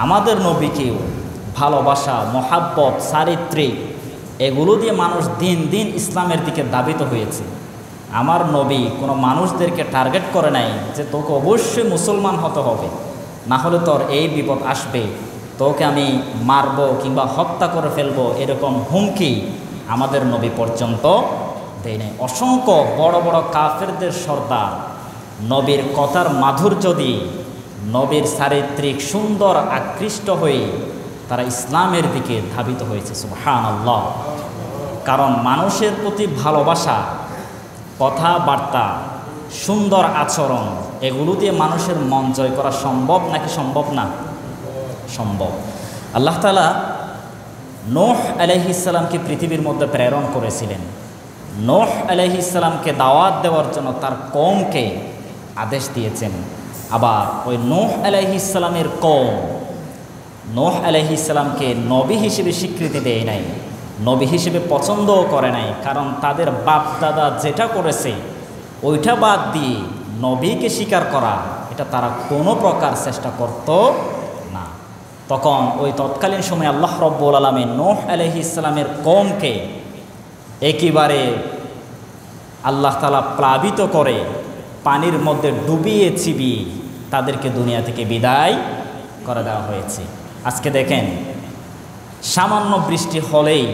আমাদের নবীকেও ভালোবাসা, মহাব্বত, চারিত্রিক এগুলো দিয়ে মানুষ দিন দিন ইসলামের দিকে ধাবিত হয়েছে। আমার নবী কোনো মানুষদেরকে টার্গেট করে নাই যে তোকে অবশ্যই মুসলমান হতে হবে, না হলে তোর এই বিপদ আসবে, তোকে আমি মারব কিংবা হত্যা করে ফেলবো, এরকম হুমকি আমাদের নবী পর্যন্ত দেয় নাই। অসংখ্য বড় বড় কাফেরদের সর্দার নবীর কথার মাধুর্য দিয়ে, নবীর চারিত্রিক সুন্দর আকৃষ্ট হয়ে তারা ইসলামের দিকে ধাবিত হয়েছে। সুবহানাল্লাহ। কারণ মানুষের প্রতি ভালোবাসা, কথাবার্তা, সুন্দর আচরণ এগুলো দিয়ে মানুষের মন জয় করা সম্ভব নাকি সম্ভব না? সম্ভব। আল্লাহ তাআলা নূহ আলাইহিস সালামকে পৃথিবীর মধ্যে প্রেরণ করেছিলেন। নূহ আলাইহিস সালামকে দাওয়াত দেওয়ার জন্য তার কওমকে আদেশ দিয়েছেন। আবার ওই নূহ আলাইহিস সালামের কওম নূহ আলাইহিস সালামকে নবী হিসেবে স্বীকৃতি দেয় নাই, নবী হিসেবে পছন্দও করে নাই। কারণ তাদের বাপ দাদা যেটা করেছে ওইটা বাদ দিয়ে নবীকে স্বীকার করা, এটা তারা কোনো প্রকার চেষ্টা করত না। তখন ওই তৎকালীন সময় আল্লাহ রব্বুল আলামিন নূহ আলাইহিস সালামের কওমকে একেবারে আল্লাহ তাআলা প্লাবিত করে পানির মধ্যে ডুবিয়ে চিবিয়ে তাদেরকে দুনিয়া থেকে বিদায় করে দেওয়া হয়েছে। আজকে দেখেন, সামান্য বৃষ্টি হলেই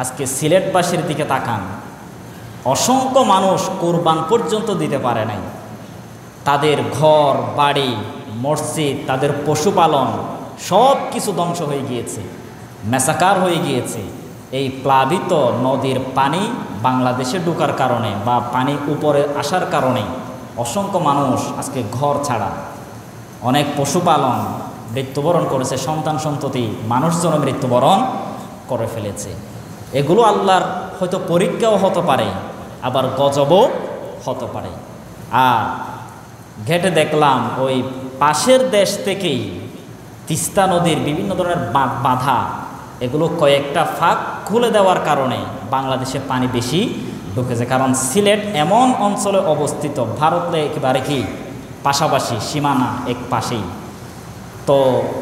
আজকে সিলেটবাসীর দিকে তাকান, অসংখ্য মানুষ কোরবান পর্যন্ত দিতে পারে নাই। তাদের ঘর বাড়ি, মসজিদ, তাদের পশুপালন সব কিছু ধ্বংস হয়ে গিয়েছে, মেসাকার হয়ে গিয়েছে। এই প্লাবিত নদীর পানি বাংলাদেশে ঢোকার কারণে বা পানি উপরে আসার কারণে অসংখ্য মানুষ আজকে ঘর ছাড়া, অনেক পশুপালন মৃত্যুবরণ করেছে, সন্তান সন্ততি মানুষজন মৃত্যুবরণ করে ফেলেছে। এগুলো আল্লাহর হয়তো পরীক্ষাও হতে পারে, আবার গজবও হতে পারে। আর ঘেটে দেখলাম ওই পাশের দেশ থেকেই তিস্তা নদীর বিভিন্ন ধরনের বাঁধা, এগুলো কয়েকটা ফাঁক খুলে দেওয়ার কারণে বাংলাদেশে পানি বেশি ঢুকেছে। কারণ সিলেট এমন অঞ্চলে অবস্থিত, ভারতে একেবারে কি পাশাপাশি, সীমানা এক পাশেই। তো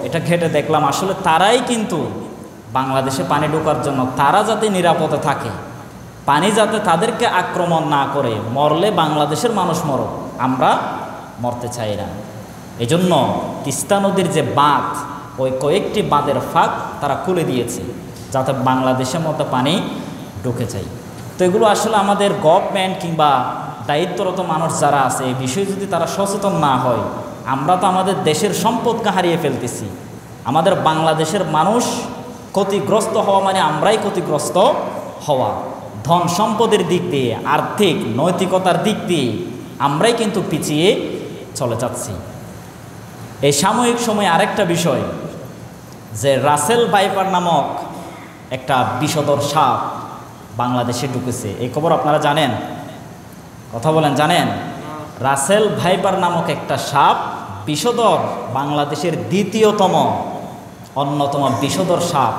এটা ঘেটে দেখলাম আসলে তারাই কিন্তু বাংলাদেশে পানি ঢোকার জন্য, তারা যাতে নিরাপদে থাকে, পানি যাতে তাদেরকে আক্রমণ না করে, মরলে বাংলাদেশের মানুষ মরক, আমরা মরতে চাই না। এজন্য তিস্তা নদীর যে বাঁধ, ওই কয়েকটি বাঁধের ফাঁক তারা খুলে দিয়েছে যাতে বাংলাদেশের মতো পানি ঢুকে যায়। তো এগুলো আসলে আমাদের গভর্নমেন্ট কিংবা দায়িত্বরত মানুষ যারা আছে, এই বিষয়ে যদি তারা সচেতন না হয়, আমরা তো আমাদের দেশের সম্পদকে হারিয়ে ফেলতেছি। আমাদের বাংলাদেশের মানুষ ক্ষতিগ্রস্ত হওয়া মানে আমরাই ক্ষতিগ্রস্ত হওয়া। ধন সম্পদের দিক দিয়ে, আর্থিক নৈতিকতার দিক দিয়ে আমরাই কিন্তু পিছিয়ে চলে যাচ্ছি। এই সাময়িক সময়ে আরেকটা বিষয়, যে রাসেল ভাইপার নামক একটা বিষধর সাপ বাংলাদেশে ঢুকেছে, এই খবর আপনারা জানেন? কথা বলেন, জানেন? রাসেল ভাইপার নামক একটা সাপ বিষধর, বাংলাদেশের দ্বিতীয়তম অন্যতম বিষধর সাপ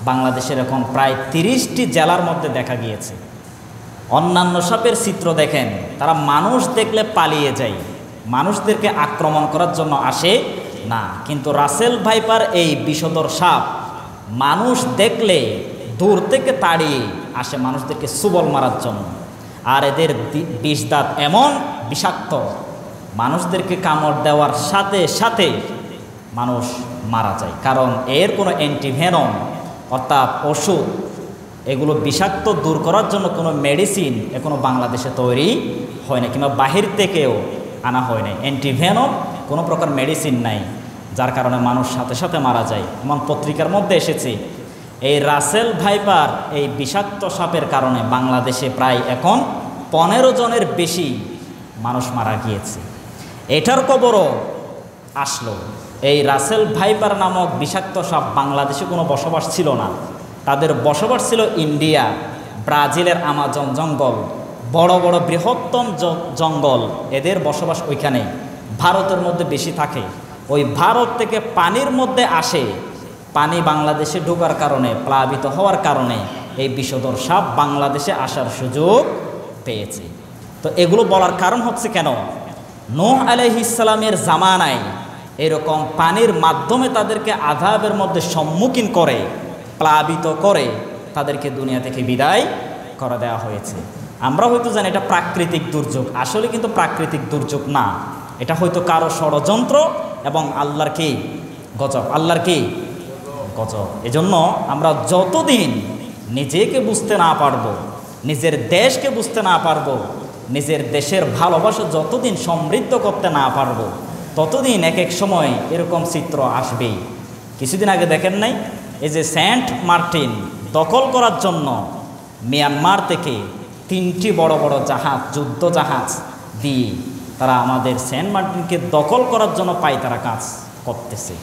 বাংলাদেশের এখন প্রায় 30টি জেলার মধ্যে দেখা গিয়েছে। অন্যান্য সাপের চিত্র দেখেন, তারা মানুষ দেখলে পালিয়ে যায়, মানুষদেরকে আক্রমণ করার জন্য আসে না। কিন্তু রাসেল ভাইপার এই বিষধর সাপ মানুষ দেখলে দূর থেকে তাড়িয়ে আসে মানুষদেরকে সুবল মারার জন্য। আর এদের বিষ দাঁত এমন বিষাক্ত, মানুষদেরকে কামড় দেওয়ার সাথে সাথে মানুষ মারা যায়। কারণ এর কোনো অ্যান্টিভেনম অর্থাৎ ওষুধ, এগুলো বিষাক্ত দূর করার জন্য কোনো মেডিসিন এখনো বাংলাদেশে তৈরি হয় না, কিংবা বাহির থেকেও আনা হয় না। অ্যান্টিভেনম কোনো প্রকার মেডিসিন নাই, যার কারণে মানুষ সাথে সাথে মারা যায়। এমন পত্রিকার মধ্যে এসেছে এই রাসেল ভাইপার এই বিষাক্ত সাপের কারণে বাংলাদেশে প্রায় এখন 15 জনের বেশি মানুষ মারা গিয়েছে। এটার খবরও আসলো। এই রাসেল ভাইপার নামক বিষাক্ত সাপ বাংলাদেশে কোনো বসবাস ছিল না, তাদের বসবাস ছিল ইন্ডিয়া, ব্রাজিলের আমাজন জঙ্গল, বড় বড় বৃহত্তম জঙ্গল, এদের বসবাস ওইখানে। ভারতের মধ্যে বেশি থাকে, ওই ভারত থেকে পানির মধ্যে আসে, পানি বাংলাদেশে ঢোকার কারণে, প্লাবিত হওয়ার কারণে এই বিষধর সাপ বাংলাদেশে আসার সুযোগ পেয়েছে। তো এগুলো বলার কারণ হচ্ছে কেন, নূহ আলাইহিস সালামের জামানায় এরকম পানির মাধ্যমে তাদেরকে আযাবের মধ্যে সম্মুখীন করে, প্লাবিত করে তাদেরকে দুনিয়া থেকে বিদায় করে দেওয়া হয়েছে। আমরা হয়তো জানি এটা প্রাকৃতিক দুর্যোগ, আসলে কিন্তু প্রাকৃতিক দুর্যোগ না, এটা হয়তো কারো ষড়যন্ত্র এবং আল্লাহর কি গজব, আল্লাহর কি গজব। এজন্য আমরা যতদিন নিজেকে বুঝতে না পারবো, নিজের দেশকে বুঝতে না পারবো, নিজের দেশের ভালোবাসা যতদিন সমৃদ্ধ করতে না পারবো, ততদিন এক এক সময় এরকম চিত্র আসবেই। কিছুদিন আগে দেখেন নাই, এই যে সেন্ট মার্টিন দখল করার জন্য মিয়ানমার থেকে 3টি বড় বড় জাহাজ, যুদ্ধ জাহাজ দিয়ে তারা আমাদের সেন্ট মার্টিনকে দখল করার জন্য তারা কাজ করতেছে।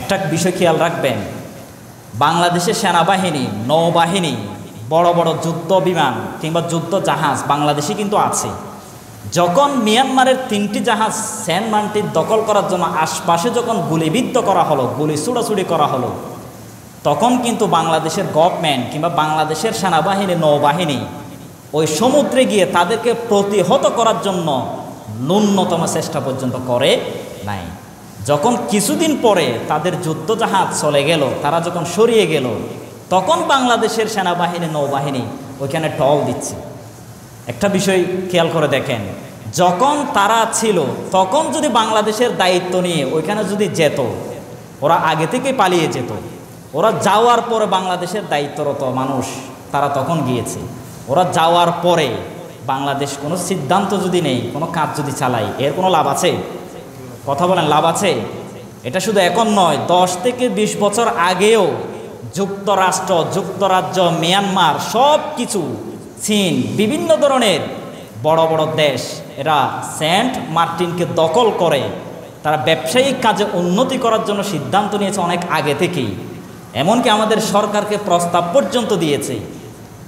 একটা বিষয় খেয়াল রাখবেন, বাংলাদেশের সেনাবাহিনী, নৌবাহিনী, বড় বড় যুদ্ধ বিমান কিংবা যুদ্ধ জাহাজ বাংলাদেশে কিন্তু আছে। যখন মিয়ানমারের 3টি জাহাজ সেন্ট মার্টিন দখল করার জন্য আশপাশে যখন গুলিবিদ্ধ করা হলো, গুলি ছুড়াছুড়ি করা হলো, তখন কিন্তু বাংলাদেশের গভর্নমেন্ট কিংবা বাংলাদেশের সেনাবাহিনী, নৌবাহিনী ওই সমুদ্রে গিয়ে তাদেরকে প্রতিহত করার জন্য ন্যূনতম চেষ্টা পর্যন্ত করে নাই। যখন কিছুদিন পরে তাদের যুদ্ধজাহাজ চলে গেল, তারা যখন সরিয়ে গেল, তখন বাংলাদেশের সেনাবাহিনী, নৌবাহিনী ওইখানে টল দিচ্ছে। একটা বিষয় খেয়াল করে দেখেন, যখন তারা ছিল তখন যদি বাংলাদেশের দায়িত্ব নিয়ে ওইখানে যদি যেত, ওরা আগে থেকে পালিয়ে যেত। ওরা যাওয়ার পরে বাংলাদেশের দায়িত্বরত মানুষ তারা তখন গিয়েছে। ওরা যাওয়ার পরে বাংলাদেশ কোনো সিদ্ধান্ত যদি নেই, কোনো কাজ যদি চালায়, এর কোনো লাভ আছে? কথা বলেন, লাভ আছে? এটা শুধু এখন নয়, 10 থেকে 20 বছর আগেও যুক্তরাষ্ট্র, যুক্তরাজ্য, মিয়ানমার, সব কিছু, চীন, বিভিন্ন ধরনের বড় বড় দেশ এরা সেন্ট মার্টিনকে দখল করে তারা ব্যবসায়িক কাজে উন্নতি করার জন্য সিদ্ধান্ত নিয়েছে অনেক আগে থেকেই। এমনকি আমাদের সরকারকে প্রস্তাব পর্যন্ত দিয়েছে,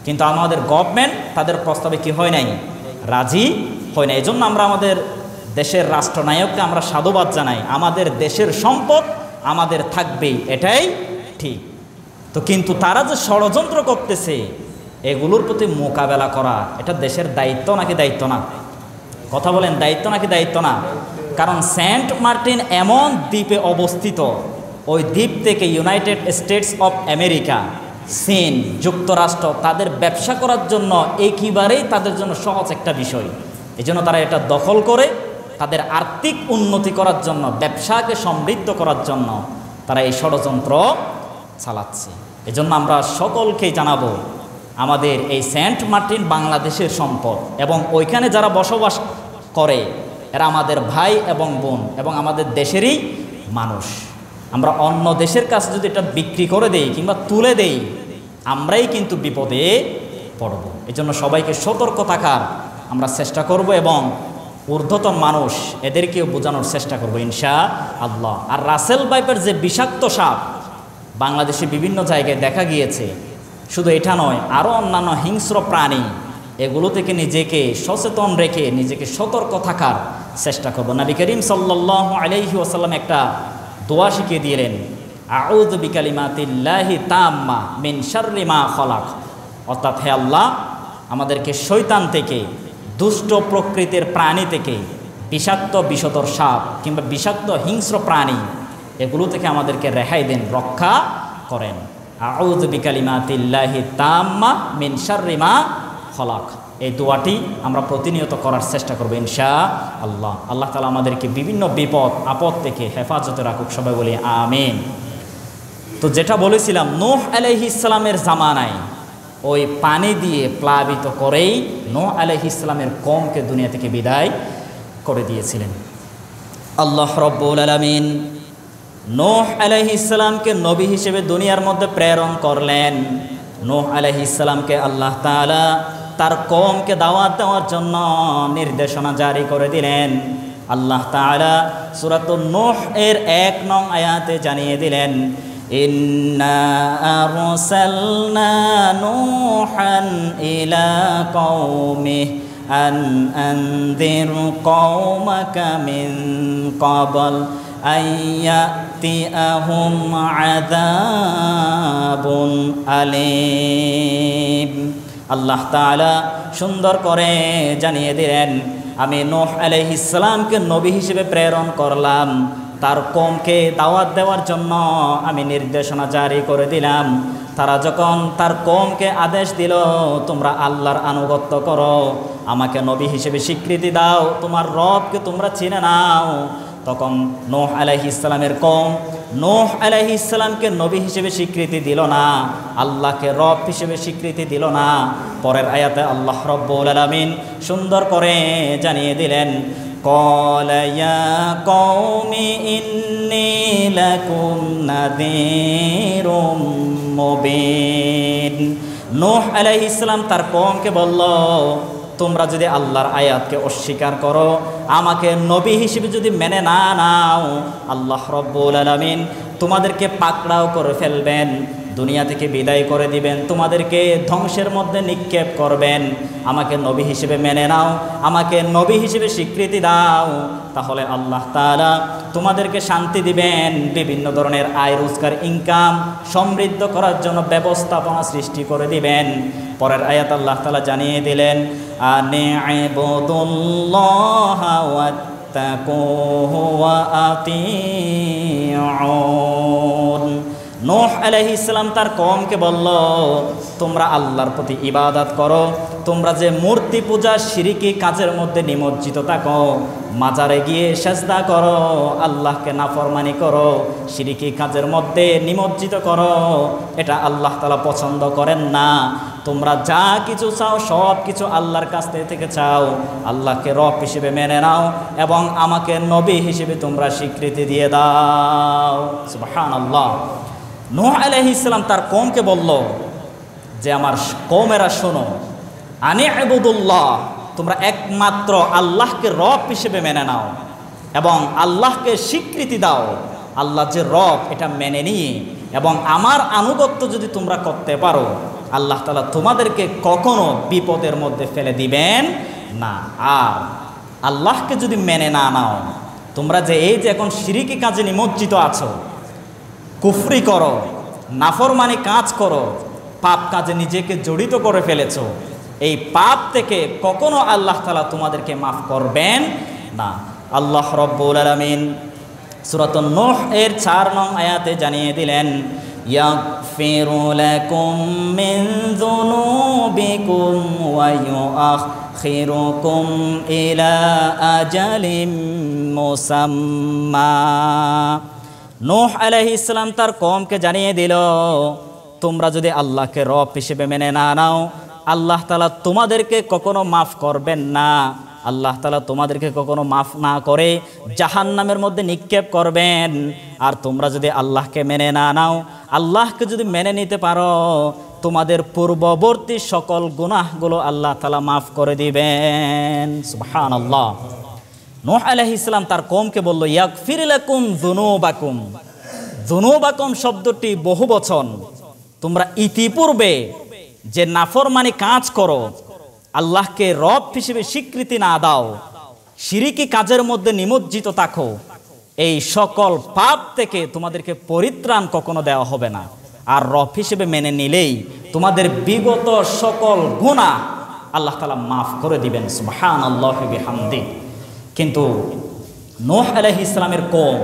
কিন্তু আমাদের গভর্নমেন্ট তাদের প্রস্তাবে কি হয় নাই, রাজি হয় না। এজন্য আমরা আমাদের দেশের রাষ্ট্রনায়ককে আমরা সাধুবাদ জানাই। আমাদের দেশের সম্পদ আমাদের থাকবেই, এটাই ঠিক। তো কিন্তু তারা যে ষড়যন্ত্র করতেছে, এগুলোর প্রতি মোকাবেলা করা এটা দেশের দায়িত্ব নাকি দায়িত্ব না? কথা বলেন, দায়িত্ব নাকি দায়িত্ব না? কারণ সেন্ট মার্টিন এমন দ্বীপে অবস্থিত, ওই দ্বীপ থেকে ইউনাইটেড স্টেটস অফ আমেরিকা, চীন, যুক্তরাষ্ট্র তাদের ব্যবসা করার জন্য একেবারেই তাদের জন্য সহজ একটা বিষয়। এজন্য তারা এটা দখল করে তাদের আর্থিক উন্নতি করার জন্য, ব্যবসাকে সমৃদ্ধ করার জন্য তারা এই ষড়যন্ত্র চালাচ্ছে। এজন্য আমরা সকলকেই জানাবো, আমাদের এই সেন্ট মার্টিন বাংলাদেশের সম্পদ এবং ওইখানে যারা বসবাস করে এরা আমাদের ভাই এবং বোন এবং আমাদের দেশেরই মানুষ। আমরা অন্য দেশের কাছে যদি এটা বিক্রি করে দেই কিংবা তুলে দেই, আমরাই কিন্তু বিপদে পড়ব। এজন্য সবাইকে সতর্ক থাকার আমরা চেষ্টা করব এবং ঊর্ধ্বতন মানুষ এদেরকেও বোঝানোর চেষ্টা করব ইনশাআল্লাহ। আর রাসেল ভাইপার যে বিষাক্ত সাপ বাংলাদেশে বিভিন্ন জায়গায় দেখা গিয়েছে, শুধু এটা নয়, আরও অন্যান্য হিংস্র প্রাণী, এগুলো থেকে নিজেকে সচেতন রেখে নিজেকে সতর্ক থাকার চেষ্টা করব। নবী করিম সাল্লাল্লাহু আলাইহি ওয়াসাল্লাম একটা দোয়া শিখিয়ে দিলেন, আউযু বিকালিমাতিল্লাহি তাম্মা মিন শাররি মা খলাক। অর্থাৎ, হে আল্লাহ, আমাদেরকে শয়তান থেকে, দুষ্ট প্রকৃতির প্রাণী থেকে, বিষাক্ত বিষধর সাপ কিংবা বিষাক্ত হিংস্র প্রাণী, এগুলো থেকে আমাদেরকে রেহাই দেন, রক্ষা করেন। আউযু বিকালিমাতিল্লাহি তাম্মা মিন শাররি মা খলাক। এই দোয়াটি আমরা প্রতিনিয়ত করার চেষ্টা করব ইনশাআল্লাহ। আল্লাহ তাআলা আমাদেরকে বিভিন্ন বিপদ আপদ থেকে হেফাজতে রাখুক, সবাই বলি আমিন। তো যেটা বলেছিলাম, নূহ আলাইহিস সালামের জামানায় ওই পানি দিয়ে প্লাবিত করেই নূহ আলাইহিস সালামের কওমকে দুনিয়া থেকে বিদায় করে দিয়েছিলেন আল্লাহ রাব্বুল আলামিন। নূহ আলাইহিস সালামকে নবী হিসেবে দুনিয়ার মধ্যে প্রেরণ করলেন। নূহ আলাইহিস সালামকে আল্লাহ তাআলা তার কওমকে দাওয়াত দেওয়ার জন্য নির্দেশনা জারি করে দিলেন। আল্লাহ তাআলা সূরাতুন নূহ এর 1 নং আয়াতে জানিয়ে দিলেন, ইন্না আরসালনা নূহান ইলা কওমিহি আন আনযির কওমাকা মিন ক্বাবল আইয়াতিয়াহুম আযাবুন আলীম। আল্লাহ তাআলা সুন্দর করে জানিয়ে দিলেন, আমি নূহ আলাইহিস সালামকে নবী হিসেবে প্রেরণ করলাম, তার কওমকে দাওয়াত দেওয়ার জন্য আমি নির্দেশনা জারি করে দিলাম। তারা যখন তার কওমকে আদেশ দিল, তোমরা আল্লাহর আনুগত্য করো, আমাকে নবী হিসেবে স্বীকৃতি দাও, তোমার রবকে তোমরা চিনে নাও, তখন নূহ আলাইহিস সালামের কওম নূহ আলাইহিস সালামকে নবী হিসেবে স্বীকৃতি দিল না, আল্লাহকে রব হিসেবে স্বীকৃতি দিল না। পরের আয়াতে আল্লাহ রাব্বুল আলামিন সুন্দর করে জানিয়ে দিলেন, ক্বালা ইয়া কওমি ইন্নী লাকুম নাযীরুম মুবিন। নূহ আলাইহিস সালাম তার কওমকে বলল, তোমরা যদি আল্লাহর আয়াতকে অস্বীকার করো, আমাকে নবী হিসেবে যদি মেনে না নাও, আল্লাহ রাব্বুল আলামিন তোমাদেরকে পাকড়াও করে ফেলবেন, দুনিয়া থেকে বিদায় করে দিবেন, তোমাদেরকে ধ্বংসের মধ্যে নিক্ষেপ করবেন। আমাকে নবী হিসেবে মেনে নাও, আমাকে নবী হিসেবে স্বীকৃতি দাও, তাহলে আল্লাহ তাআলা তোমাদেরকে শান্তি দিবেন, বিভিন্ন ধরনের আয় রোজগার ইনকাম সমৃদ্ধ করার জন্য ব্যবস্থাপনা সৃষ্টি করে দিবেন। পরের আয়াত আল্লাহ তাআলা জানিয়ে দিলেন, আনি'বুদুল্লাহা ওয়াত্তাকুহু ওয়া আতিউন। নূহ আলাইহিস সালাম তার কওমকে বলল, তোমরা আল্লাহর প্রতি ইবাদত করো, তোমরা যে মূর্তি পূজা শিরকি কাজের মধ্যে নিমজ্জিত থাকো, মাজারে গিয়ে সেজদা করো, আল্লাহকে নাফরমানি করো, শিরকি কাজের মধ্যে নিমজ্জিত করো, এটা আল্লাহ তাআলা পছন্দ করেন না। তোমরা যা কিছু চাও সব কিছু আল্লাহর কাছ থেকে চাও, আল্লাহকে রব হিসেবে মেনে নাও এবং আমাকে নবী হিসেবে তোমরা স্বীকৃতি দিয়ে দাও। সুবহানাল্লাহ। নূহ আলাইহিস সালাম তার কওমকে বলল যে, আমার কওমেরা শোনো, আনি'বুদুল্লাহ, তোমরা একমাত্র আল্লাহকে রব হিসেবে মেনে নাও এবং আল্লাহকে স্বীকৃতি দাও। আল্লাহ যে রব এটা মেনে নিয়ে এবং আমার আনুগত্য যদি তোমরা করতে পারো, আল্লাহ তাআলা তোমাদেরকে কখনো বিপদের মধ্যে ফেলে দিবেন না। আর আল্লাহকে যদি মেনে না নাও, তোমরা যে এই যে এখন শিরকি কাজে নিমজ্জিত আছো, কুফরি করো, নাফরমানি কাজ করো, পাপ কাজে নিজেকে জড়িত করে ফেলেছো, এই পাপ থেকে কখনো আল্লাহ তাআলা তোমাদেরকে মাফ করবেন না। আল্লাহ রাব্বুল আলামিন সূরাতুন নূহ এর 4 নং আয়াতে জানিয়ে দিলেন, ইয়াগফিরু লাকুম মিন যুনুবিকুম ওয়া ইউআখিরুকুম ইলা আজালিম মুসাম্মা। নূহ আলাইহিস সালাম তার কওমকে জানিয়ে দিল, তোমরা যদি আল্লাহকে রব হিসেবে মেনে না নাও, আল্লাহ তাআলা তোমাদেরকে কখনো মাফ করবেন না। আল্লাহ তাআলা তোমাদেরকে কখনো মাফ না করে জাহান্নামের মধ্যে নিক্ষেপ করবেন। আর তোমরা যদি আল্লাহকে মেনে না নাও, আল্লাহকে যদি মেনে নিতে পারো, তোমাদের পূর্ববর্তী সকল গুনাহগুলো আল্লাহ তাআলা মাফ করে দিবেন। সুবহানাল্লাহ। নূহ আলাইহিস সালাম তার কওমকে বলল, ইয়াগফির লাকুম যুনুবাকুম। যুনুবাকুম শব্দটি বহুবচন। তোমরা ইতিপূর্বে যে নাফরমানি কাজ করো, আল্লাহকে রব হিসেবে স্বীকৃতি না দাও, শিরকি কাজের মধ্যে নিমজ্জিত থাকো, এই সকল পাপ থেকে তোমাদেরকে পরিত্রাণ কখনো দেওয়া হবে না। আর রব হিসেবে মেনে নিলেই তোমাদের বিগত সকল গুনাহ আল্লাহ তাআলা মাফ করে দিবেন। সুবহানাল্লাহি বিহামদি। কিন্তু নূহ আলাইহিস সালামের কওম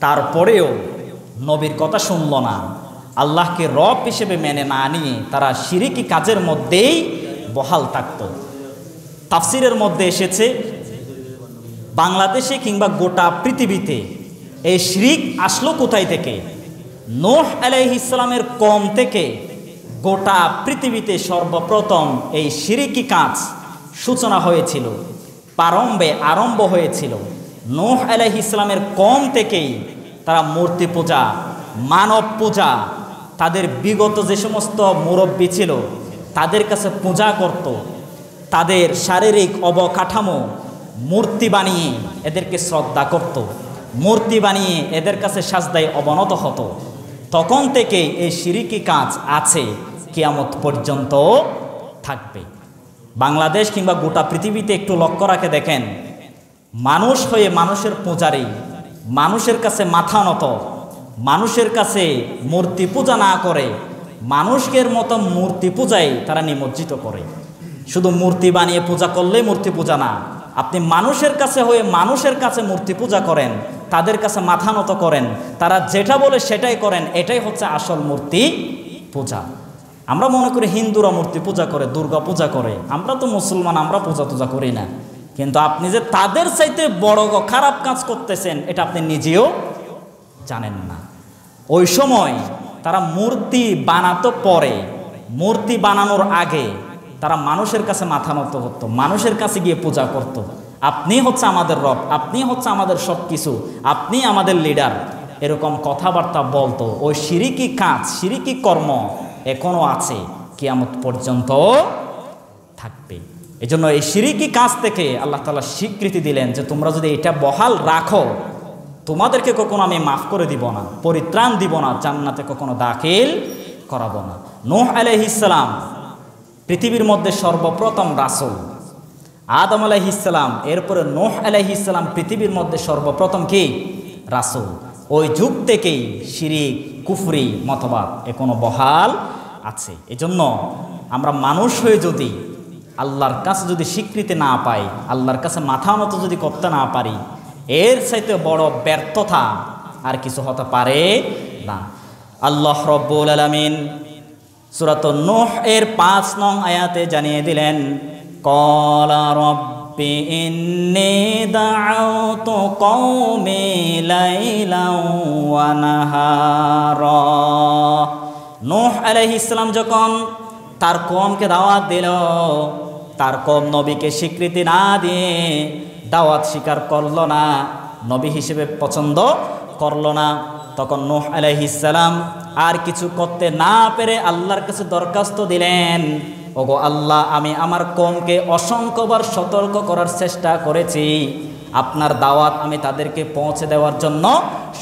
তারপরেও নবীর কথা শুনল না, আল্লাহকে রব হিসেবে মেনে না নিয়ে তারা শিরকি কাজের মধ্যেই বহাল থাকত। তাফসিরের মধ্যে এসেছে, বাংলাদেশে কিংবা গোটা পৃথিবীতে এই শিরক আসলো কোথায় থেকে? নূহ আলাইহিস সালামের কওম থেকে গোটা পৃথিবীতে সর্বপ্রথম এই শিরকি কাজ সূচনা হয়েছিল, আরম্ভ হয়েছিল নূহ আলাইহিস সালামের কওম থেকেই। তারা মূর্তি পূজা, মানব পূজা, তাদের বিগত যে সমস্ত মুরব্বী ছিল তাদের কাছে পূজা করত, তাদের শারীরিক অবকাঠামো মূর্তি বানিয়ে এদেরকে শ্রদ্ধা করত, মূর্তি বানিয়ে এদের কাছে সাজদায় অবনত হতো। তখন থেকে এই শিরকি কাজ আছে, কিয়ামত পর্যন্ত থাকবে। বাংলাদেশ কিংবা গোটা পৃথিবীতে একটু লক্ষ্য রাখে দেখেন, মানুষ হয়ে মানুষের পূজারী, মানুষের কাছে মাথা নত, মানুষের কাছে মূর্তি পূজা না করে মানুষের মতো মূর্তি পূজায় তারা নিমজ্জিত করে। শুধু মূর্তি বানিয়ে পূজা করলেই মূর্তি পূজা না, আপনি মানুষের কাছে হয়ে মানুষের কাছে মূর্তি পূজা করেন, তাদের কাছে মাথা নত করেন, তারা যেটা বলে সেটাই করেন, এটাই হচ্ছে আসল মূর্তি পূজা। আমরা মনে করি হিন্দুরা মূর্তি পূজা করে, দুর্গা পূজা করে, আমরা তো মুসলমান, আমরা পূজা টুজা করি না। কিন্তু আপনি যে তাদের চাইতে বড় খারাপ কাজ করতেছেন এটা আপনি নিজেও জানেন না। ওই সময় তারা মূর্তি বানাতো পরে, মূর্তি বানানোর আগে তারা মানুষের কাছে মাথা নত করতো, মানুষের কাছে গিয়ে পূজা করত। আপনি হচ্ছে আমাদের রব, আপনি হচ্ছে আমাদের সব কিছু, আপনি আমাদের লিডার, এরকম কথাবার্তা বলতো। ওই শিরিকি কাজ, শিরিকি কর্ম এখনো আছে, কিয়ামত পর্যন্ত থাকবে। এজন্য এই শিরিকি কাজ থেকে আল্লাহ তাআলা স্বীকৃতি দিলেন যে তোমরা যদি এটা বহাল রাখো, তোমাদেরকে কখনো আমি মাফ করে দিব না, পরিত্রাণ দিব না, জান্নাতে কখনো দাখিল করাবো না। নূহ আলাইহিস সালাম পৃথিবীর মধ্যে সর্বপ্রথম রাসূল, আদম আলাইহিস সালাম, এরপরে নূহ আলাইহিস সালাম পৃথিবীর মধ্যে সর্বপ্রথম কি রাসূল। ওই যুগ থেকেই শিরিক, কুফরি মতবাদ এখনো বহাল আছে। এজন্য আমরা মানুষ হয়ে যদি আল্লাহর কাছে যদি স্বীকৃতি না পাই, আল্লাহর কাছে মাথা নত যদি করতে না পারি, এর চাইতে বড় ব্যর্থতা আর কিছু হতে পারে না। আল্লাহ রব্বুল আলামিন সূরাত নূহ এর ৫ নং আয়াতে জানিয়ে দিলেন, ক্বালা রব্বি ইন্নী দাআউতু কওমি লাইলান ওয়া নাহারা। নূহ আলাইহিস সালাম যখন তার কওমকে দাওয়াত দিল, তার কওম নবীকে স্বীকৃতি না দিয়ে দাওয়াত স্বীকার করলো না, নবী হিসেবে পছন্দ করলো না, তখন নূহ আলাইহিস সালাম আর কিছু করতে না পেরে আল্লাহর কাছে দরখাস্ত দিলেন, ওগো আল্লাহ, আমি আমার কওমকে অসংখ্যবার সতর্ক করার চেষ্টা করেছি, আপনার দাওয়াত আমি তাদেরকে পৌঁছে দেওয়ার জন্য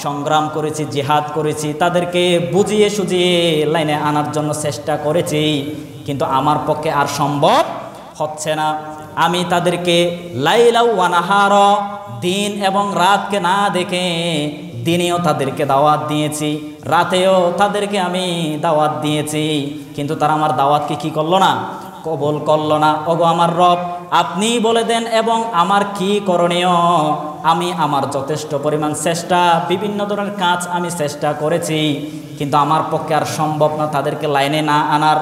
সংগ্রাম করেছি, জিহাদ করেছি, তাদেরকে বুঝিয়ে সুজিয়ে লাইনে আনার জন্য চেষ্টা করেছি, কিন্তু আমার পক্ষে আর সম্ভব হচ্ছে না। আমি তাদেরকে লাইলা ওয়া নাহারা, দিন এবং রাতকে না দেখে দিনেও তাদেরকে দাওয়াত দিয়েছি, রাতেও তাদেরকে আমি দাওয়াত দিয়েছি, কিন্তু তারা আমার দাওয়াতকে কি করলো না, কবুল করলো না। ওগো আমার রব, আপনি বলে দেন এবং আমার কি করণীয়। আমি আমার যথেষ্ট পরিমাণ চেষ্টা, বিভিন্ন ধরনের কাজ আমি চেষ্টা করেছি, কিন্তু আমার পক্ষে আর সম্ভব না তাদেরকে লাইনে না আনার।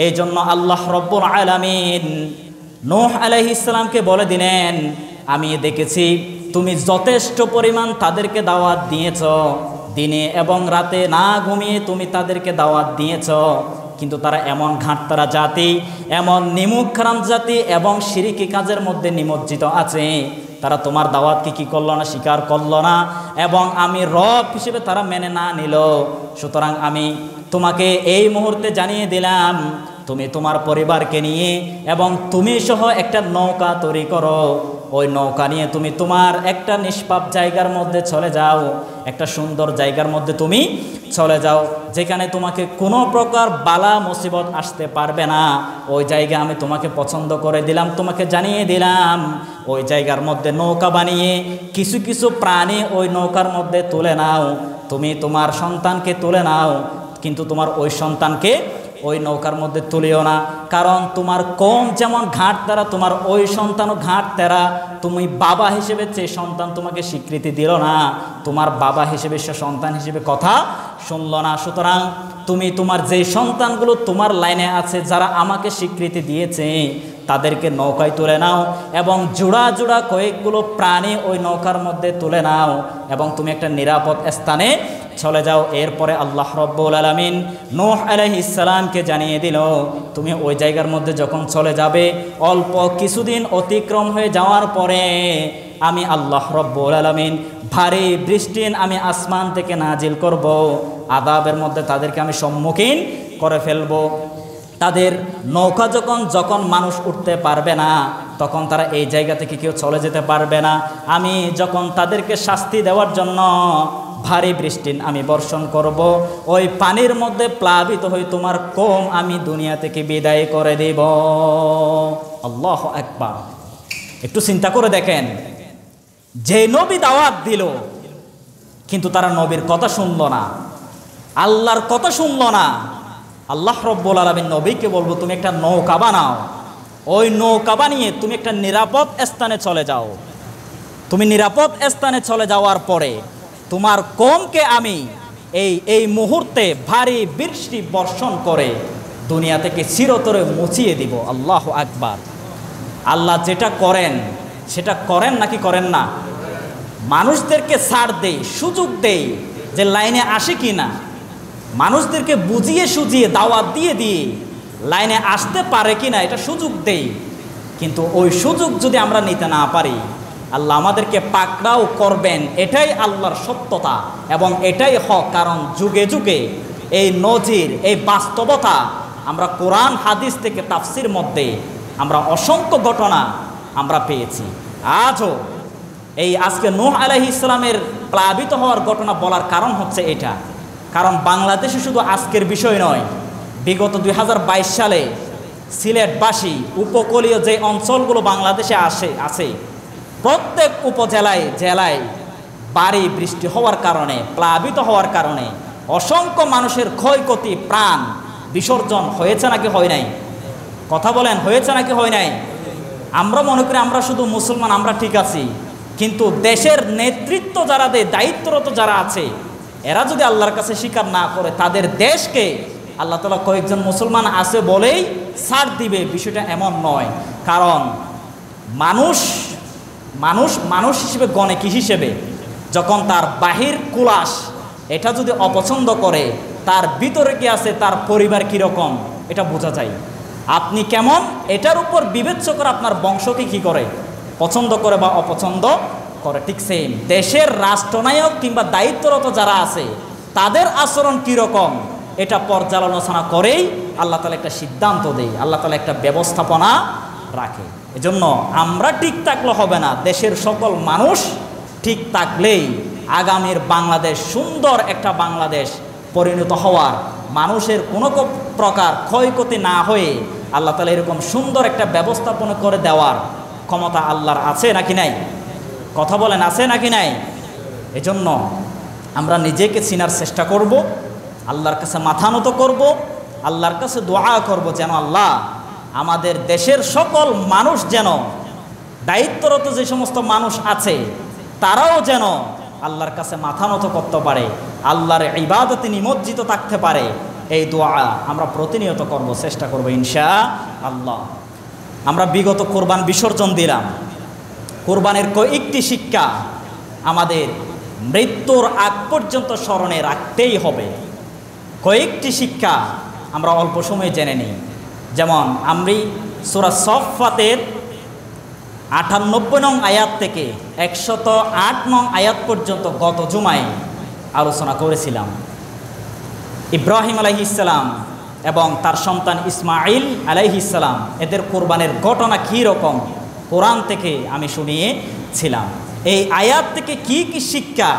এই জন্য আল্লাহ রব্বুল আলামিন নূহ আলাইহিস সালামকে বলে দিলেন, আমি দেখেছি তুমি যথেষ্ট পরিমাণ তাদেরকে দাওয়াত দিয়েছ, দিনে এবং রাতে না ঘুমিয়ে তুমি তাদেরকে দাওয়াত দিয়েছ, কিন্তু তারা এমন ঘাটতারা জাতি, এমন নিমুখরাম জাতি এবং শিরিকি কাজের মধ্যে নিমজ্জিত আছে, তারা তোমার দাওয়াতকে কি করলো না, স্বীকার করলো না, এবং আমি রব হিসেবে তারা মেনে না নিল। সুতরাং আমি তোমাকে এই মুহূর্তে জানিয়ে দিলাম, তুমি তোমার পরিবারকে নিয়ে এবং তুমি সহ একটা নৌকা তৈরি করো, ওই নৌকা নিয়ে তুমি তোমার একটা নিষ্পাপ জায়গার মধ্যে চলে যাও, একটা সুন্দর জায়গার মধ্যে তুমি চলে যাও, যেখানে তোমাকে কোনো প্রকার বালা মুসিবত আসতে পারবে না। ওই জায়গা আমি তোমাকে পছন্দ করে দিলাম, তোমাকে জানিয়ে দিলাম। ওই জায়গার মধ্যে নৌকা বানিয়ে কিছু কিছু প্রাণী ওই নৌকার মধ্যে তুলে নাও, তুমি তোমার সন্তানকে তুলে নাও, কিন্তু তোমার ওই সন্তানকে ওই নৌকার মধ্যে তুলিও না, কারণ তোমার কম যেমন ঘাট তেরা, তোমার ওই সন্তানও ঘাট তেরা। তুমি বাবা হিসেবে যে সন্তান তোমাকে স্বীকৃতি দিল না, তোমার বাবা হিসেবে সে সন্তান হিসেবে কথা শুনল না। সুতরাং তুমি তোমার যে সন্তানগুলো তোমার লাইনে আছে, যারা আমাকে স্বীকৃতি দিয়েছে, তাদেরকে নৌকায় তুলে নাও এবং জোড়া জোড়া কয়েকগুলো প্রাণী ওই নৌকার মধ্যে তুলে নাও এবং তুমি একটা নিরাপদ স্থানে চলে যাও। এরপরে আল্লাহ রব্বুল আলামিন নূহ আলাইহিস সালামকে জানিয়ে দিল, তুমি ওই জায়গার মধ্যে যখন চলে যাবে, অল্প কিছুদিন অতিক্রম হয়ে যাওয়ার পরে আমি আল্লাহ রব্বুল আলামিন ভারী বৃষ্টি আমি আসমান থেকে নাজিল করব, আযাবের মধ্যে তাদেরকে আমি সম্মুখীন করে ফেলব। তাদের নৌকা যখন মানুষ উঠতে পারবে না, তখন তারা এই জায়গা থেকে কেউ চলে যেতে পারবে না। আমি যখন তাদেরকে শাস্তি দেওয়ার জন্য ভারী বৃষ্টি আমি বর্ষণ করব, ওই পানির মধ্যে প্লাবিত হয়ে তোমার কওম আমি দুনিয়া থেকে বিদায় করে দেব। আল্লাহু আকবার। একটু চিন্তা করে দেখেন, যে নবী দাওয়াত দিল কিন্তু তারা নবীর কথা শুনলো না, আল্লাহর কথা শুনলো না। আল্লাহ রব্বুল আলামিন নবীকে বলবো, তুমি একটা নৌকা বানাও, ওই নৌকা বানিয়ে তুমি একটা নিরাপদ স্থানে চলে যাও। তুমি নিরাপদ স্থানে চলে যাওয়ার পরে তোমার কওমকে আমি এই মুহূর্তে ভারী বৃষ্টি বর্ষণ করে দুনিয়া থেকে চিরতরে মুছিয়ে দিব। আল্লাহু আকবার। আল্লাহ যেটা করেন সেটা করেন নাকি করেন না? মানুষদেরকে ছাড় দেই, সুযোগ দেই যে লাইনে আসে কি না, মানুষদেরকে বুঝিয়ে সুজিয়ে দাওয়াত দিয়ে দিয়ে লাইনে আসতে পারে কি না এটা সুযোগ দেই। কিন্তু ওই সুযোগ যদি আমরা নিতে না পারি, আল্লাহ আমাদেরকে পাকড়াও করবেন। এটাই আল্লাহর সত্যতা এবং এটাই হক। কারণ যুগে যুগে এই নজির, এই বাস্তবতা আমরা কোরআন হাদিস থেকে তাফসির মধ্যে আমরা অসংখ্য ঘটনা আমরা পেয়েছি। আজও এই আজকে নূহ আলাইহিস সালামের প্লাবিত হওয়ার ঘটনা বলার কারণ হচ্ছে এটা। কারণ বাংলাদেশে শুধু আজকের বিষয় নয়, বিগত 2022 সালে সিলেটবাসী উপকূলীয় যে অঞ্চলগুলো বাংলাদেশে আছে প্রত্যেক উপজেলায় জেলায় ভারী বৃষ্টি হওয়ার কারণে, প্লাবিত হওয়ার কারণে অসংখ্য মানুষের ক্ষয়ক্ষতি, প্রাণ বিসর্জন হয়েছে নাকি হয় নাই? কথা বলেন, হয়েছে নাকি হয় নাই? আমরা মনে করি আমরা শুধু মুসলমান, আমরা ঠিক আছি। কিন্তু দেশের নেতৃত্ব যারা দেয়, দায়িত্বরত যারা আছে, এরা যদি আল্লাহর কাছে স্বীকার না করে, তাদের দেশকে আল্লাহ তাআলা কয়েকজন মুসলমান আছে বলেই ছাড় দিবে, বিষয়টা এমন নয়। কারণ মানুষ মানুষ মানুষ হিসেবে গণে কি হিসেবে? যখন তার বাহির কুলাস এটা যদি অপছন্দ করে, তার ভিতরে কি আছে, তার পরিবার কীরকম এটা বোঝা যায়। আপনি কেমন এটার উপর বিবেচ্য করে আপনার বংশকে কি করে, পছন্দ করে বা অপছন্দ করে। ঠিক সেম দেশের রাষ্ট্রনায়ক কিংবা দায়িত্বরত যারা আছে তাদের আচরণ কীরকম এটা পর্যালোচনা করেই আল্লাহ তাআলা একটা সিদ্ধান্ত দেয়, আল্লাহ তাআলা একটা ব্যবস্থাপনা রাখে। এজন্য আমরা ঠিক থাকলে হবে না, দেশের সকল মানুষ ঠিক থাকলেই আগামীর বাংলাদেশ সুন্দর একটা বাংলাদেশ পরিণত হওয়ার, মানুষের কোনো প্রকার ক্ষয়ক্ষতি না হয়ে আল্লাহ তাআলা এরকম সুন্দর একটা ব্যবস্থাপনা করে দেওয়ার ক্ষমতা আল্লাহর আছে নাকি নাই? কথা বলেন, আছে নাকি নাই? এজন্য আমরা নিজেকে চিনার চেষ্টা করব, আল্লাহর কাছে মাথা নত করব, আল্লাহর কাছে দোয়া করব যেন আল্লাহ আমাদের দেশের সকল মানুষ, যেন দায়িত্বরত যে সমস্ত মানুষ আছে তারাও যেন আল্লাহর কাছে মাথা নত করতে পারে, আল্লাহর ইবাদতে নিমজ্জিত থাকতে পারে। এই দোয়া আমরা প্রতিনিয়ত করব, চেষ্টা করব ইনশাআল্লাহ। আমরা বিগত কোরবান বিসর্জন দিলাম। কোরবানের কয়েকটি শিক্ষা আমাদের মৃত্যুর আগ পর্যন্ত স্মরণে রাখতেই হবে। কয়েকটি শিক্ষা আমরা অল্প সময়ে জেনে নিই। যেমন আমি সূরা সফফাতের 98 নং আয়াত থেকে 108 নং আয়াত পর্যন্ত গত জুমায় আলোচনা করেছিলাম। ইব্রাহিম আলাইহিস সালাম এবং তার সন্তান ইসমাইল আলাইহিস সালাম এদের কোরবানের ঘটনা কী রকম কোরআন থেকে আমি শুনিয়েছিলাম। এই আয়াত থেকে কি কি শিক্ষা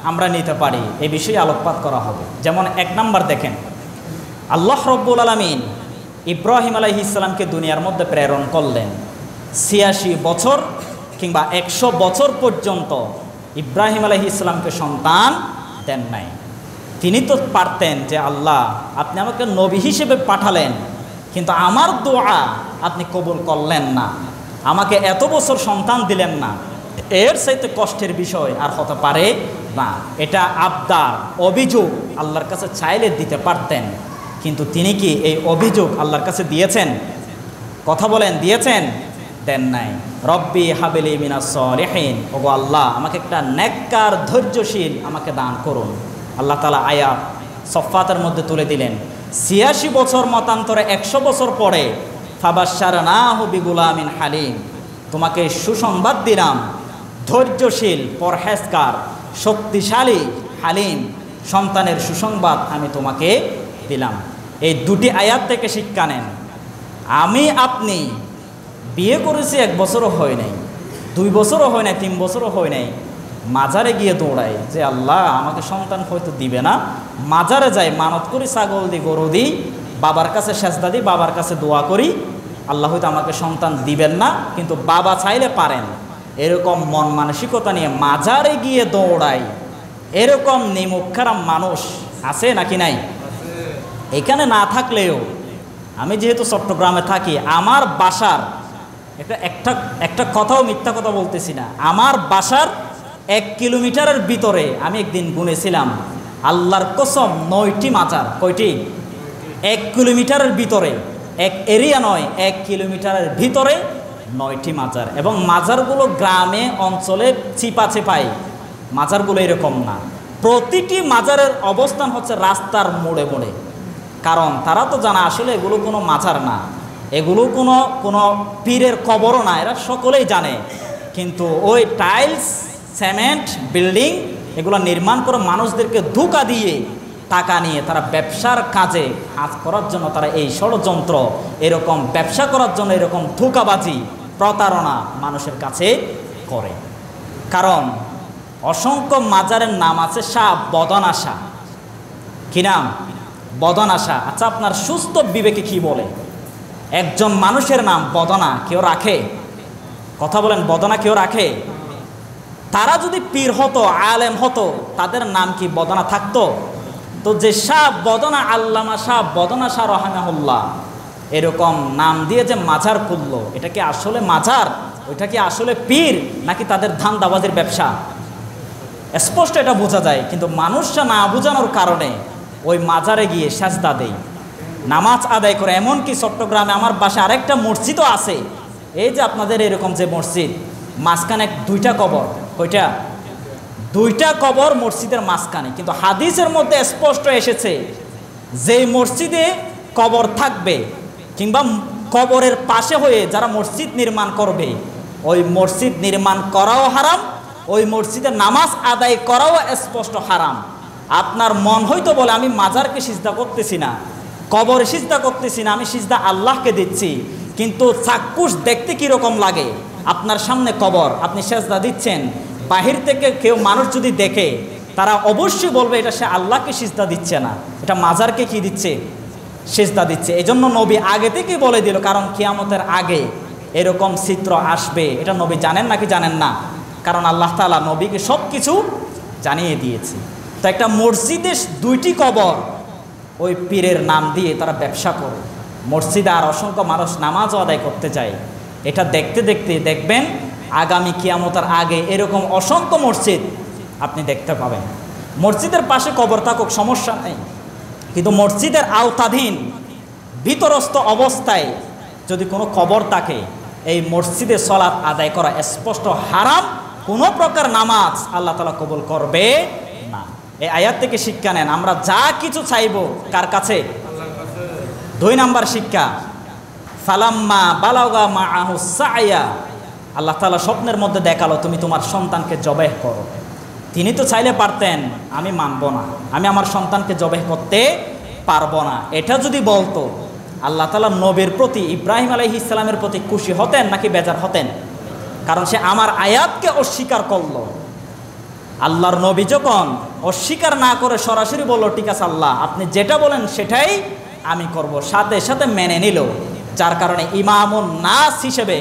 আমরা নিতে পারি এই বিষয়ে আলোকপাত করা হবে। যেমন 1 নাম্বার দেখেন, আল্লাহ রব্বুল আলামিন ইব্রাহিম আলাইহিস সালামকে দুনিয়ার মধ্যে প্রেরণ করলেন। 86 বছর কিংবা 100 বছর পর্যন্ত ইব্রাহিম আলাইহিস সালামকে সন্তান দেন নাই। তিনি তো পারতেন যে আল্লাহ আপনি আমাকে নবী হিসেবে পাঠালেন, কিন্তু আমার দোয়া আপনি কবুল করলেন না, আমাকে এত বছর সন্তান দিলেন না, এর চাইতে কষ্টের বিষয় আর হতে পারে না। এটা আবদার, অভিযোগ আল্লাহর কাছে চাইলে দিতে পারতেন, কিন্তু তিনি কি এই অভিযোগ আল্লাহর কাছে দিয়েছেন? কথা বলেন, দিয়েছেন? দেন নাই। রব্বি হাবিলি মিনাস সলিহিন, ওগো আল্লাহ আমাকে একটা নেককার ধৈর্যশীল আমাকে দান করুন। আল্লাহ তাআলা আয়াত সফফাতের মধ্যে তুলে দিলেন। 86 বছর মতান্তরে 100 বছর পরে ফাবাশশারনাহু বিগুলামিন হালিম, তোমাকে সুসংবাদ দিলাম ধৈর্যশীল, পরহেজগার, শক্তিশালী, হালিম সন্তানের সুসংবাদ আমি তোমাকে দিলাম। এই দুটি আয়াত থেকে শিক্ষা নেন। আমি আপনি বিয়ে করেছি 1 বছরও হয় নাই, 2 বছরও হয় নাই, 3 বছরও হয় নাই, মাজারে গিয়ে দৌড়াই যে আল্লাহ আমাকে সন্তান হয়তো দিবে না, মাজারে যাই মানত করি, ছাগল দিই, গরু দিই, বাবার কাছে সেজদা দিই, বাবার কাছে দোয়া করি, আল্লাহ হয়তো আমাকে সন্তান দিবেন না, কিন্তু বাবা চাইলে পারেন। এরকম মন মানসিকতা নিয়ে মাজারে গিয়ে দৌড়াই, এরকম নিমুখ খারাপ মানুষ আছে নাকি নাই? এখানে না থাকলেও আমি যেহেতু চট্টগ্রামে থাকি, আমার বাসার একটা কথাও মিথ্যা কথা বলতেছি না, আমার বাসার 1 কিলোমিটারের ভিতরে আমি একদিন গুনেছিলাম, আল্লাহর কসম 9টি মাজার। কয়টি? 1 কিলোমিটারের ভিতরে, এক এরিয়া নয়, 1 কিলোমিটারের ভিতরে 9টি মাজার। এবং মাজারগুলো গ্রামে অঞ্চলে চিপাই, মাজারগুলো এরকম না। প্রতিটি মাজারের অবস্থান হচ্ছে রাস্তার মোড়ে মোড়ে। কারণ তারা তো জানা আসলে এগুলো কোনো মাজার না, এগুলো কোনো পীরের কবরও না, এরা সকলেই জানে। কিন্তু ওই টাইলস, সিমেন্ট, বিল্ডিং এগুলো নির্মাণ করে মানুষদেরকে ধোঁকা দিয়ে টাকা নিয়ে তারা ব্যবসার কাজে কাজ করার জন্য তারা এই ষড়যন্ত্র, এরকম ব্যবসা করার জন্য এরকম ধোঁকাবাজি, প্রতারণা মানুষের কাছে করে। কারণ অসংখ্য মাজারের নাম আছে শাহ বদনা শাহ। কি নাম? বদনা শাহ। আচ্ছা, আপনার সুস্থ বিবেকে কি বলে? একজন মানুষের নাম বদনা কেউ রাখে? কথা বলেন, বদনা কেউ রাখে? তারা যদি পীর হতো, আলেম হতো, তাদের নাম কি বদনা থাকতো? তো যে শাহ বদনা, আল্লামা শাহ বদনা শাহ রহমাহুল্লাহ এরকম নাম দিয়ে যে মাজার খুললো, এটা কি আসলে মাজার? ওইটা কি আসলে পীর, নাকি তাদের ধান্দাবাজির ব্যবসা? স্পষ্ট এটা বোঝা যায়। কিন্তু মানুষরা না বোঝানোর কারণে ওই মাজারে গিয়ে সেজদা দেয়, নামাজ আদায় করে। এমনকি চট্টগ্রামে আমার বাসায় আরেকটা মসজিদও আছে, এই যে আপনাদের এরকম যে মসজিদ, মাঝখানে 2টা কবর। কয়টা? 2টা কবর মসজিদের মাঝখানে। কিন্তু হাদিসের মধ্যে স্পষ্ট এসেছে, যেই মসজিদে কবর থাকবে কিংবা কবরের পাশে হয়ে যারা মসজিদ নির্মাণ করবে, ওই মসজিদ নির্মাণ করাও হারাম, ওই মসজিদে নামাজ আদায় করাও স্পষ্ট হারাম। আপনার মন হয়তো বলে আমি মাজারকে সিজদা করতেছি না, কবরে সিজদা করতেছি না, আমি সিজদা আল্লাহকে দিচ্ছি। কিন্তু চাক্ষুষ দেখতে কীরকম লাগে? আপনার সামনে কবর, আপনি সিজদা দিচ্ছেন, বাহির থেকে কেউ মানুষ যদি দেখে, তারা অবশ্যই বলবে এটা সে আল্লাহকে সিজদা দিচ্ছে না, এটা মাজারকে কি দিচ্ছে? সিজদা দিচ্ছে। এজন্য নবী আগে থেকেই বলে দিল, কারণ কিয়ামতের আগে এরকম চিত্র আসবে। এটা নবী জানেন নাকি জানেন না? কারণ আল্লাহ তাআলা নবীকে সব কিছু জানিয়ে দিয়েছে। তো একটা মসজিদে 2টি কবর, ওই পীরের নাম দিয়ে তারা ব্যবসা করে। মসজিদে আর অসংখ্য মানুষ নামাজও আদায় করতে যায়। এটা দেখতে দেখতে দেখবেন আগামী কিয়ামতের আগে এরকম অসংখ্য মসজিদ আপনি দেখতে পাবেন। মসজিদের পাশে কবর থাকুক, সমস্যা নেই, কিন্তু মসজিদের আওতাধীন ভিতরস্থ অবস্থায় যদি কোনো কবর থাকে, এই মসজিদে সলাৎ আদায় করা স্পষ্ট হারাম। কোনো প্রকার নামাজ আল্লাহ তাআলা কবুল করবে না। এই আয়াত থেকে শিক্ষা নেন, আমরা যা কিছু চাইব কার কাছে? 2 নাম্বার শিক্ষা, ফালাম্মা বালাগা মাআহু সায়া, আল্লাহ তাআলা স্বপ্নের মধ্যে দেখালো তুমি তোমার সন্তানকে জবাহ করো। তিনি তো চাইলে পারতেন আমি মানব না, আমি আমার সন্তানকে জবাহ করতে পারবো না। এটা যদি বলতো, আল্লাহ তাআলা নবীর প্রতি, ইব্রাহিম আলাইহিস সালামের প্রতি খুশি হতেন নাকি বেজার হতেন? কারণ সে আমার আয়াতকে অস্বীকার করলো। আল্লাহর নবী যখন অস্বীকার না করে সরাসরি বলল, ঠিক আছে আল্লাহ আপনি যেটা বলেন সেটাই আমি করব, সাথে সাথে মেনে নিল। যার কারণে ইমামুন নাস হিসেবে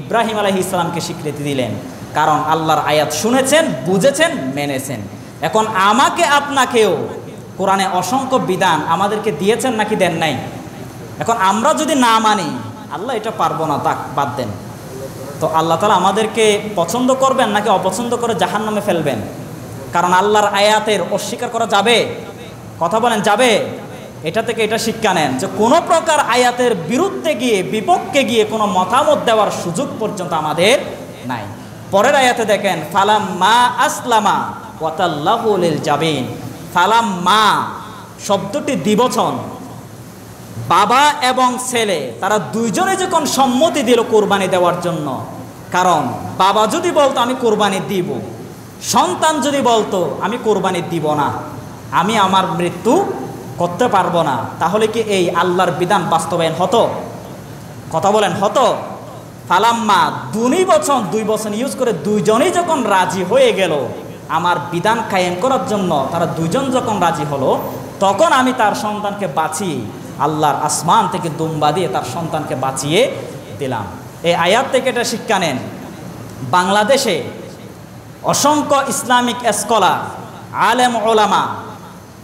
ইব্রাহিম আলাইহিস সালামকে স্বীকৃতি দিলেন। কারণ আল্লাহর আয়াত শুনেছেন, বুঝেছেন, মেনেছেন। এখন আমাকে আপনাকেও কোরআনে অসংখ্য বিধান আমাদেরকে দিয়েছেন নাকি দেন নাই? এখন আমরা যদি না মানি, আল্লাহ এটা পারবো না, তাক বাদ দেন, তো আল্লাহ তাআলা আমাদেরকে পছন্দ করবেন নাকি অপছন্দ করে জাহান্নামে ফেলবেন? কারণ আল্লাহর আয়াতের অস্বীকার করা যাবে? কথা বলেন, যাবে? এটা থেকে এটা শিক্ষা নেন যে কোনো প্রকার আয়াতের বিরুদ্ধে গিয়ে, বিপক্ষে গিয়ে কোনো মতামত দেওয়ার সুযোগ পর্যন্ত আমাদের নাই। পরের আয়াতে দেখেন, ফালাম্মা আসলামা ওয়া তাল্লাহু লিল জাবিন। ফালাম্মা শব্দটি দ্বিবচন, বাবা এবং ছেলে তারা দুইজনে যখন সম্মতি দিল কোরবানি দেওয়ার জন্য। কারণ বাবা যদি বলতো আমি কোরবানি দিব, সন্তান যদি বলতো আমি কোরবানি দিব না, আমি আমার মৃত্যু করতে পারবো না, তাহলে কি এই আল্লাহর বিধান বাস্তবায়ন হতো? কথা বলেন, হতো? ফালাম্মা 2 বছর ইউজ করে দুইজনেই যখন রাজি হয়ে গেল আমার বিধান কায়েম করার জন্য, তারা দুইজন যখন রাজি হলো, তখন আমি তার সন্তানকে বাঁচিয়ে, আল্লাহর আসমান থেকে দুম্বা দিয়ে তার সন্তানকে বাঁচিয়ে দিলাম। এই আয়াত থেকে এটা শিক্ষা নেন, বাংলাদেশে অসংখ্য ইসলামিক স্কলার, আলেম ওলামা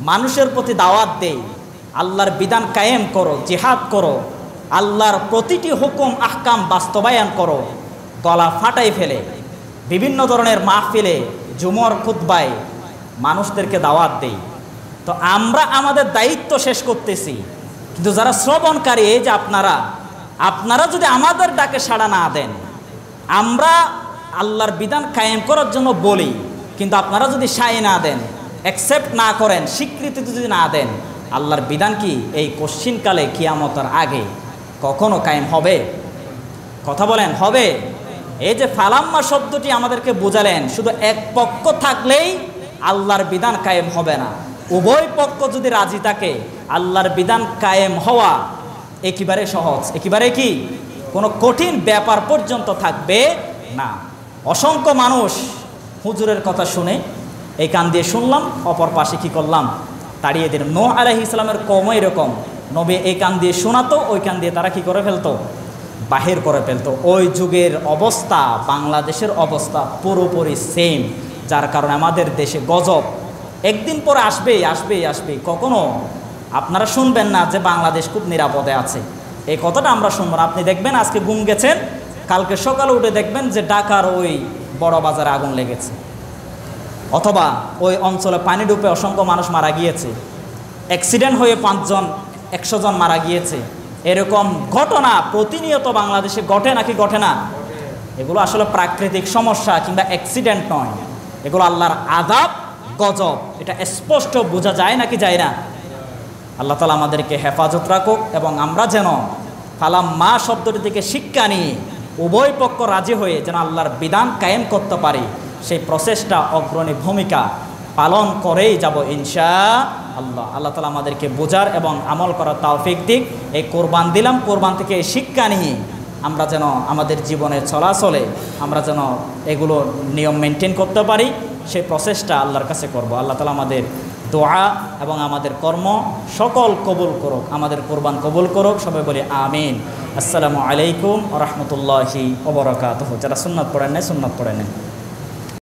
মানুষের প্রতি দাওয়াত দেয়, আল্লাহর বিধান কায়েম করো, জিহাদ করো, আল্লাহর প্রতিটি হুকুম আহকাম বাস্তবায়ন করো, গলা ফাটাই ফেলে বিভিন্ন ধরনের মাহফিলে জুমর খুতবায় মানুষদেরকে দাওয়াত দেই। তো আমরা আমাদের দায়িত্ব শেষ করতেছি, কিন্তু যারা শ্রবণকারী, এই যে আপনারা যদি আমাদের ডাকে সাড়া না দেন, আমরা আল্লাহর বিধান কায়েম করার জন্য বলি, কিন্তু আপনারা যদি সায় না দেন, অ্যাকসেপ্ট না করেন, স্বীকৃতি যদি না দেন, আল্লাহর বিধান কি এই কশ্চিনকালে কিয়ামতের আগে কখনো কায়েম হবে? কথা বলেন, হবে? এই যে ফালাম্মা শব্দটি আমাদেরকে বোঝালেন, শুধু এক পক্ষ থাকলেই আল্লাহর বিধান কায়েম হবে না, উভয় পক্ষ যদি রাজি থাকে আল্লাহর বিধান কায়েম হওয়া একেবারে সহজ, একেবারে কি কোনো কঠিন ব্যাপার পর্যন্ত থাকবে না। অসংখ্য মানুষ হুজুরের কথা শুনে এই কান দিয়ে শুনলাম, অপর পাশে কি করলাম, তাড়িয়ে দিলাম। নূহ আলাইহিস সালামের কওমও এরকম, নবী এই কান দিয়ে শোনাতো, ওই কান দিয়ে তারা কি করে ফেলতো, বাহির করে ফেলতো। ওই যুগের অবস্থা বাংলাদেশের অবস্থা পুরোপুরি সেম, যার কারণে আমাদের দেশে গজব একদিন পরে আসবেই। কখনো আপনারা শুনবেন না যে বাংলাদেশ খুব নিরাপদে আছে, এই কথাটা আমরা শুনবো না। আপনি দেখবেন আজকে ঘুম গেছেন, কালকে সকালে উঠে দেখবেন যে ঢাকার ওই বড় বাজারে আগুন লেগেছে, অথবা ওই অঞ্চলে পানি ডুবে অসংখ্য মানুষ মারা গিয়েছে, অ্যাক্সিডেন্ট হয়ে 5 জন 100 জন মারা গিয়েছে। এরকম ঘটনা প্রতিনিয়ত বাংলাদেশে ঘটে নাকি ঘটে না? এগুলো আসলে প্রাকৃতিক সমস্যা কিংবা অ্যাক্সিডেন্ট নয়, এগুলো আল্লাহর আযাব, গজব। এটা স্পষ্ট বোঝা যায় নাকি যায় না? আল্লাহ তাআলা আমাদেরকে হেফাজত রাখুক, এবং আমরা যেন ফালাম্মা শব্দটি থেকে শিক্ষা নিয়ে উভয় পক্ষ রাজি হয়ে যেন আল্লাহর বিধান কায়েম করতে পারি, সেই প্রচেষ্টা অগ্রণী ভূমিকা পালন করেই যাব ইনশাআল্লাহ। আল্লাহ তাআলা আমাদেরকে বোঝার এবং আমল করার তৌফিক দিক। এই কোরবান দিলাম, কোরবান থেকে এই শিক্ষা নিয়ে আমরা যেন আমাদের জীবনে চলাচলে আমরা যেন এগুলো নিয়ম মেনটেন করতে পারি, সেই প্রচেষ্টা আল্লাহর কাছে করব। আল্লাহ তাআলা আমাদের দোয়া এবং আমাদের কর্ম সকল কবুল করুক, আমাদের কোরবান কবুল করুক। সবাই বলি আমিন। আসসালামু আলাইকুম ওয়া রাহমাতুল্লাহি ওয়া বারাকাতুহু। যারা সুন্নাত পড়েন নাই সুন্নাত পড়ে নেন।